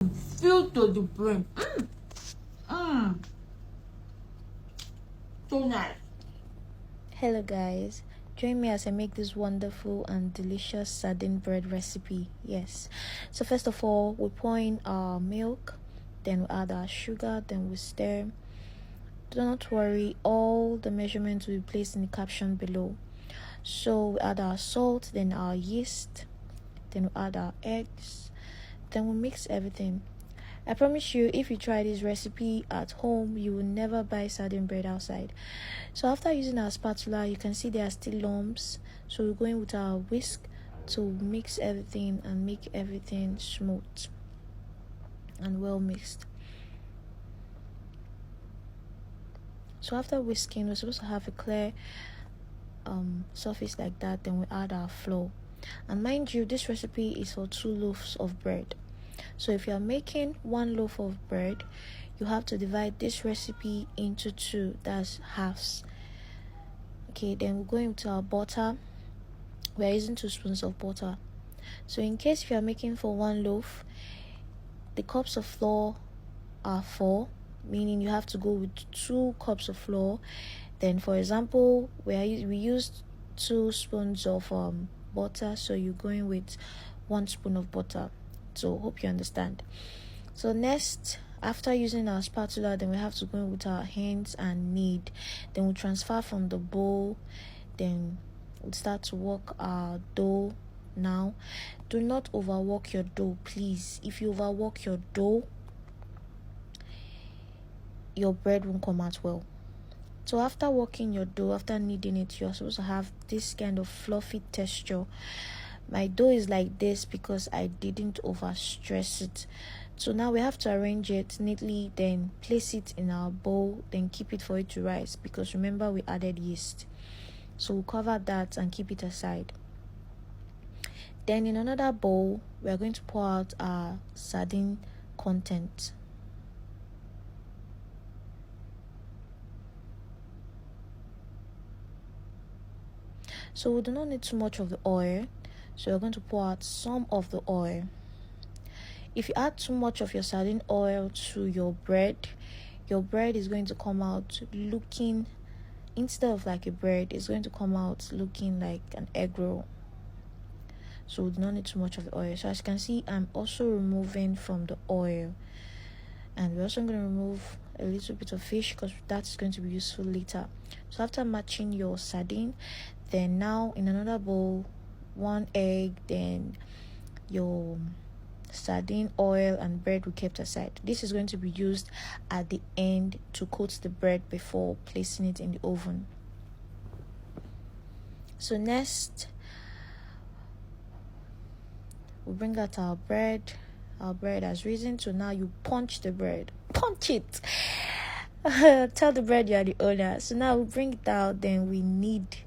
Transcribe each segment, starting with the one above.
filled to the brim. So nice. Hello guys, join me as I make this wonderful and delicious sardine bread recipe. Yes, so first of all we pour in our milk, then we add our sugar, then we stir. Do not worry, all the measurements will be placed in the caption below. So we add our salt, then our yeast, then we add our eggs, then we mix everything. I promise you, if you try this recipe at home, you will never buy sardine bread outside. So after using our spatula, you can see there are still lumps. So we're going with our whisk to mix everything and make everything smooth and well mixed. So after whisking, we're supposed to have a clear surface like that. Then we add our flour. And mind you, this recipe is for 2 loaves of bread. So if you are making 1 loaf of bread, you have to divide this recipe into 2, that's halves. Okay, then we're going to our butter. We're using 2 spoons of butter. So in case if you are making for 1 loaf, the cups of flour are 4, meaning you have to go with 2 cups of flour. Then for example, we used 2 spoons of butter, so you're going with 1 spoon of butter. So hope you understand. So next, after using our spatula, then we have to go with our hands and knead. Then we transfer from the bowl. Then we'll start to work our dough. Now, do not overwork your dough, please. If you overwork your dough, your bread won't come out well. So after working your dough, after kneading it, you're supposed to have this kind of fluffy texture. My dough is like this because I didn't overstress it. So now we have to arrange it neatly, then place it in our bowl, then keep it for it to rise, because remember we added yeast. So we'll cover that and keep it aside. Then in another bowl, we are going to pour out our sardine content. So we do not need too much of the oil, so we're going to pour out some of the oil. If you add too much of your sardine oil to your bread is going to come out looking, instead of like a bread, it's going to come out looking like an egg roll. So we do not need too much of the oil. So as you can see, I'm also removing from the oil, and we're also going to remove a little bit of fish because that's going to be useful later. So after matching your sardine, then now in another bowl, 1 egg, then your sardine oil and bread we kept aside. This is going to be used at the end to coat the bread before placing it in the oven. So next, we bring out our bread. Our bread has risen, so now you punch the bread. Punch it! Tell the bread you are the owner. So now we bring it out, then we knead.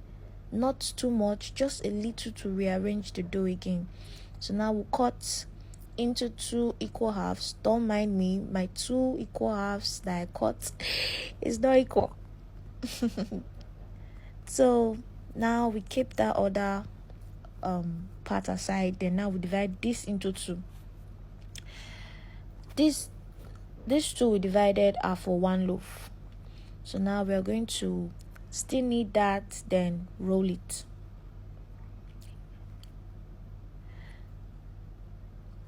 Not too much, just a little to rearrange the dough again. So now we'll cut into 2 equal halves. Don't mind me, my 2 equal halves that I cut is not equal. So now we keep that other part aside. Then now we divide this into 2. These 2 we divided are for 1 loaf. So now we are going to still knead that, then roll it.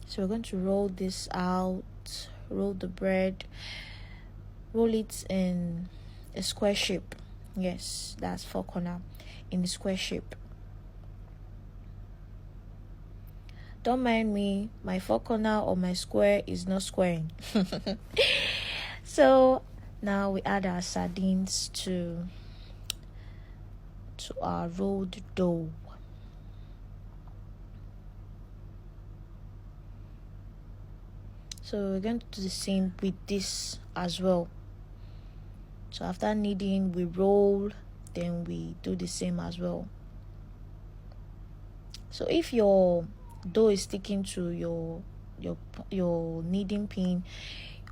So we're going to roll this out, roll the bread, roll it in a square shape. Yes, that's 4 corner in a square shape. Don't mind me, my 4 corner or my square is not squaring. So now we add our sardines to our rolled dough. So we're going to do the same with this as well. So after kneading, we roll, then we do the same as well. So if your dough is sticking to your kneading pin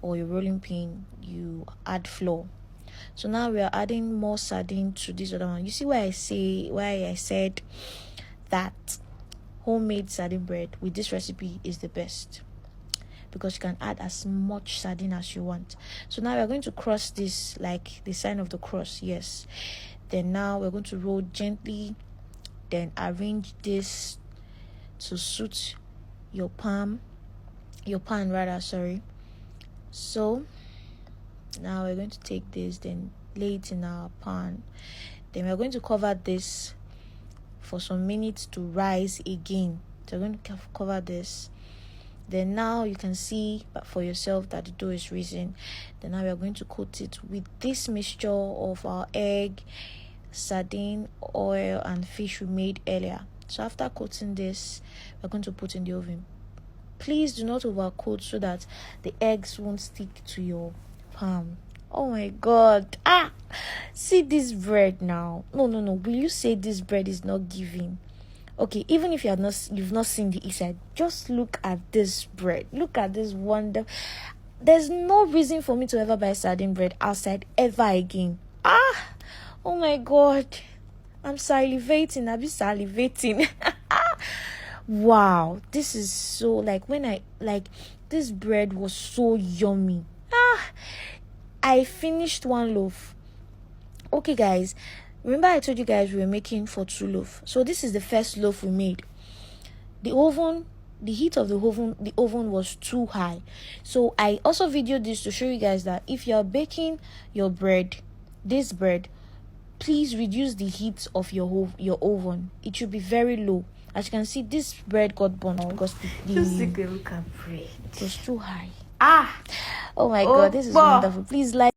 or your rolling pin, you add flour. So now we are adding more sardine to this other one. You see why I said that homemade sardine bread with this recipe is the best. because you can add as much sardine as you want. So now we're going to cross this like the sign of the cross. Yes. Then now we're going to roll gently, then arrange this to suit your pan rather, sorry. So now we're going to take this, then lay it in our pan. Then we're going to cover this for some minutes to rise again. So we're going to cover this. Then now you can see for yourself that the dough is risen. Then now we are going to coat it with this mixture of our egg, sardine, oil, and fish we made earlier. So after coating this, we're going to put in the oven. Please do not overcoat so that the eggs won't stick to your palm. Oh my god. See this bread now. No. Will you say this bread is not giving? Okay, even if you've not seen the inside, just look at this bread. Look at this wonder. There's no reason for me to ever buy sardine bread outside ever again. Oh my god. I'm salivating. I'll be salivating. Wow, this is so this bread was so yummy. I finished one loaf. Okay guys, remember I told you guys we were making for 2 loaves. So this is the first loaf we made. The heat of the oven was too high. So I also videoed this to show you guys that if you're baking your bread, this bread, please reduce the heat of your oven. It should be very low. As you can see, this bread got burnt because Just take a look at bread. it was too high. Ah! Oh my god, this is wonderful. Please like